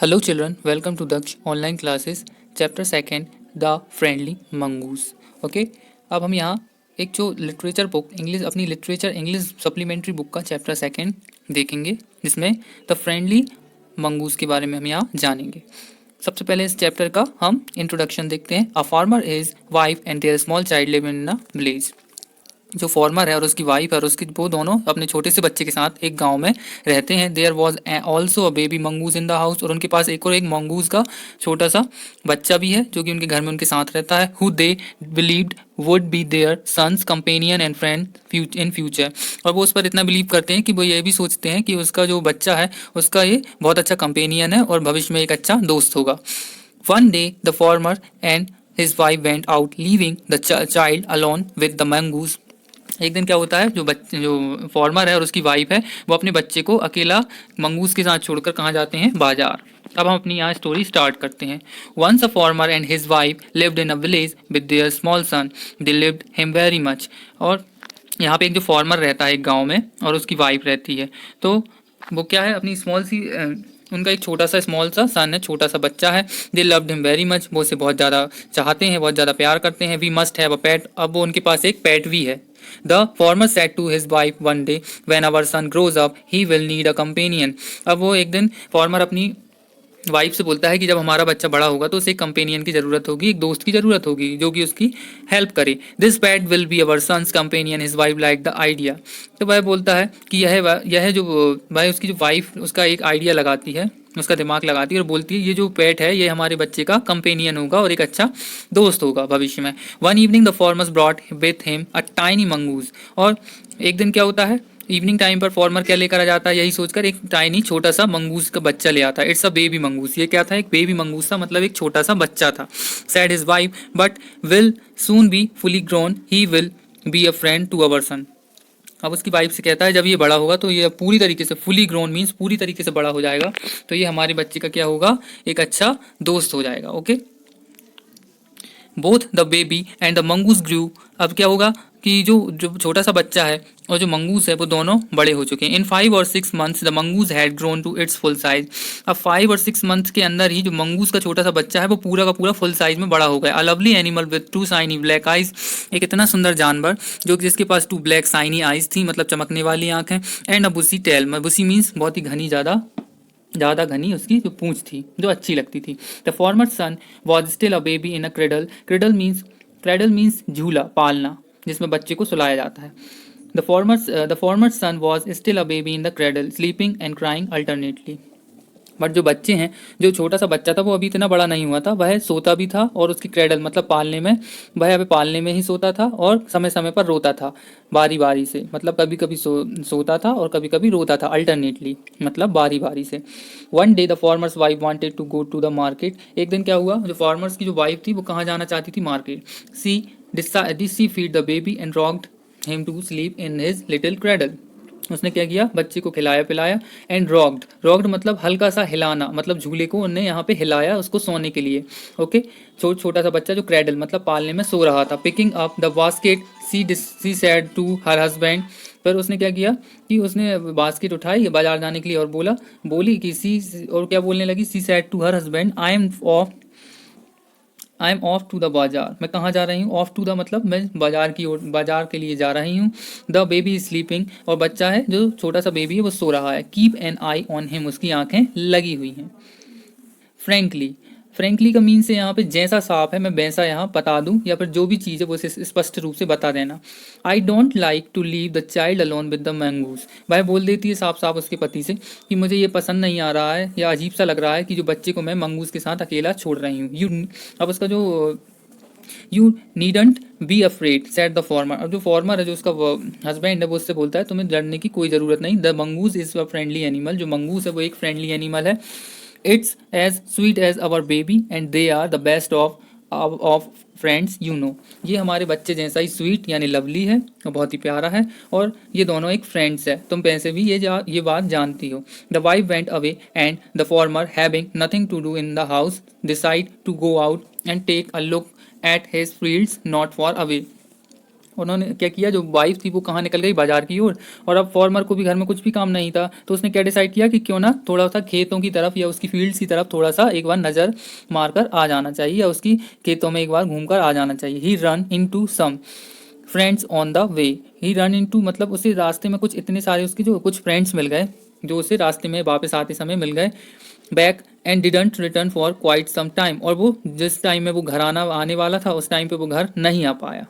Hello children, welcome to Daksh online classes chapter second The Friendly Mongoose. Okay अब हम यहाँ एक जो लिटरेचर बुक इंग्लिश अपनी लिटरेचर इंग्लिश सप्लीमेंट्री बुक का चैप्टर सेकंड देखेंगे जिसमें द फ्रेंडली मंगूस के बारे में हम यहाँ जानेंगे। सबसे पहले इस चैप्टर का हम इंट्रोडक्शन देखते हैं। A farmer is wife and their small child live in a village. जो फार्मर है और उसकी वाइफ है और उसकी वो दोनों अपने छोटे से बच्चे के साथ एक गांव में रहते हैं। There was also a baby mongoose in the house, और उनके पास एक मंगूज का छोटा सा बच्चा भी है जो कि उनके घर में उनके साथ रहता है। Who they believed would be their son's companion and friend in future. और वो उस पर इतना बिलीव करते हैं कि वो ये भी सोचते हैं कि उसका जो बच्चा है उसका ये बहुत अच्छा कंपेनियन है और भविष्य में एक अच्छा दोस्त होगा। One day the farmer and his wife went out leaving the child alone with the mongoose. एक दिन क्या होता है, जो फार्मर है और उसकी वाइफ है वो अपने बच्चे को अकेला मंगूस के साथ छोड़कर कहाँ जाते हैं, बाजार। अब हम अपनी यहाँ स्टोरी स्टार्ट करते हैं। Once a farmer and his wife lived in a village with their small son, they lived him very much. और यहाँ पे एक जो फार्मर रहता है एक गांव में और उसकी वाइफ रहती है, तो वो क्या है, अपनी स्मॉल सी उनका एक छोटा सा स्मॉल सा सन है, छोटा सा बच्चा है। They loved him very much, वो उसे बहुत ज़्यादा चाहते हैं, बहुत ज़्यादा प्यार करते हैं। वी मस्ट हैव अ पेट, अब वो उनके पास एक पेट भी है। The farmer said to his wife one day, when our son grows up, he will need a companion. अब वो एक दिन फार्मर अपनी वाइफ से बोलता है कि जब हमारा बच्चा बड़ा होगा तो उसे एक कंपेनियन की जरूरत होगी, एक दोस्त की जरूरत होगी जो कि उसकी हेल्प करे। This pet will be our son's companion. His wife like the idea. तो वह बोलता है कि यह जो भाई उसकी जो वाइफ उसका एक आइडिया लगाती है, उसका दिमाग लगाती है और बोलती है ये जो पेट है ये हमारे बच्चे का कंपेनियन होगा और एक अच्छा दोस्त होगा भविष्य में। One evening the farmers brought with him a tiny mongoose. और एक दिन क्या होता है, इवनिंग टाइम पर फार्मर क्या लेकर आ जाता है, यही सोचकर एक टाइनी छोटा सा मंगूस का बच्चा ले आता है। It's a baby mongoose. ये क्या था, एक बेबी मंगूस था, मतलब एक छोटा सा बच्चा था। Said his wife but will soon be fully grown, he will be a friend to our son. अब उसकी वाइफ से कहता है जब ये बड़ा होगा तो ये पूरी तरीके से फुली ग्रोन मीन्स पूरी तरीके से बड़ा हो जाएगा, तो ये हमारे बच्चे का क्या होगा, एक अच्छा दोस्त हो जाएगा। Okay, both the baby and the mongoose grew. अब क्या होगा कि जो जो छोटा सा बच्चा है और जो मंगूस है वो दोनों बड़े हो चुके हैं। इन 5 और 6 months the mongoose had grown to its full size. अब 5 और 6 मंथ के अंदर ही जो मंगूस का छोटा सा बच्चा है वो पूरा का पूरा फुल साइज में बड़ा हो गया। A lovely animal with 2 shiny black eyes. एक इतना सुंदर जानवर जो कि जिसके पास 2 ब्लैक शाइनी आइज थी, मतलब चमकने वाली आंखें। And a bushy tail. Bushy means बहुत ही घनी, ज़्यादा घनी उसकी जो पूंछ थी जो अच्छी लगती थी। The farmer son was still a baby in a cradle. Cradle means झूला, पालना, जिसमें बच्चे को सुलाया जाता है। The farmer son was still a baby in the cradle, sleeping and crying alternately. But जो बच्चे हैं, जो छोटा सा बच्चा था वो अभी इतना बड़ा नहीं हुआ था, वह सोता भी था और उसकी क्रेडल मतलब पालने में, वह अभी पालने में ही सोता था और समय समय पर रोता था, बारी बारी से, मतलब कभी कभी सोता था और कभी कभी रोता था, अल्टरनेटली मतलब बारी बारी से। One day the farmer's wife wanted to go to the market. एक दिन क्या हुआ, जो फार्मर्स की जो वाइफ थी वो कहाँ जाना चाहती थी, market. She this she feed the baby and rocked him to sleep in his little cradle. उसने क्या किया, बच्चे को खिलाया पिलाया। एंड रॉक्ड मतलब हल्का सा हिलाना, मतलब झूले को उन्हें यहाँ पे हिलाया उसको सोने के लिए। ओके, छोटा सा बच्चा जो क्रेडल मतलब पालने में सो रहा था। Picking up the basket she said to her husband. पर उसने क्या किया कि उसने बास्केट उठाई बाजार जाने के लिए और बोली कि सी, और क्या बोलने लगी, she said to her husband I am off to the bazaar. मैं कहाँ जा रही हूँ, ऑफ टू द मतलब मैं बाजार की ओर, बाजार के लिए जा रही हूँ। द बेबी इज स्लीपिंग, और बच्चा है जो छोटा सा बेबी है वो सो रहा है। Keep an I on him, उसकी आंखें लगी हुई हैं। फ्रेंकली, फ्रेंकली का मीन से यहाँ पे जैसा साफ है मैं वैसा यहाँ बता दूँ, या फिर जो भी चीज़ है वो स्पष्ट रूप से बता देना। I don't like to leave the child alone with the mongoose. भाई बोल देती है साफ साफ उसके पति से कि मुझे ये पसंद नहीं आ रहा है या अजीब सा लग रहा है कि जो बच्चे को मैं मंगूज के साथ अकेला छोड़ रही हूँ। अब उसका जो you needn't be afraid set the former. अब जो फॉर्मर है जो उसका हस्बैंड है वो उससे बोलता है तुम्हें डरने की कोई ज़रूरत नहीं। The mongoose is a friendly animal. जो मंगूस है वो एक फ्रेंडली एनिमल है। It's as sweet as our baby and they are the best of friends you know. ये हमारे बच्चे जैसा ही स्वीट यानी लवली है और बहुत ही प्यारा है, और ये दोनों एक फ्रेंड्स है, तुम वैसे भी ये बात जानती हो। The wife went away and the farmer having nothing to do in the house decide to go out and take a look at his fields not far away. उन्होंने क्या किया, जो वाइफ थी वो कहाँ निकल गई, बाजार की ओर। और अब फार्मर को भी घर में कुछ भी काम नहीं था, तो उसने क्या डिसाइड किया कि क्यों ना थोड़ा सा खेतों की तरफ या उसकी फील्ड्स की तरफ थोड़ा सा एक बार नज़र मारकर आ जाना चाहिए, या उसकी खेतों में एक बार घूमकर आ जाना चाहिए। He run into some friends on the way. He run into मतलब उसे रास्ते में कुछ इतने सारे उसके जो कुछ फ्रेंड्स मिल गए, जो उसे रास्ते में वापस आते समय मिल गए। Back and didn't return for quite some time, और वो जिस टाइम में वो घर आने वाला था उस टाइम पे वो घर नहीं आ पाया।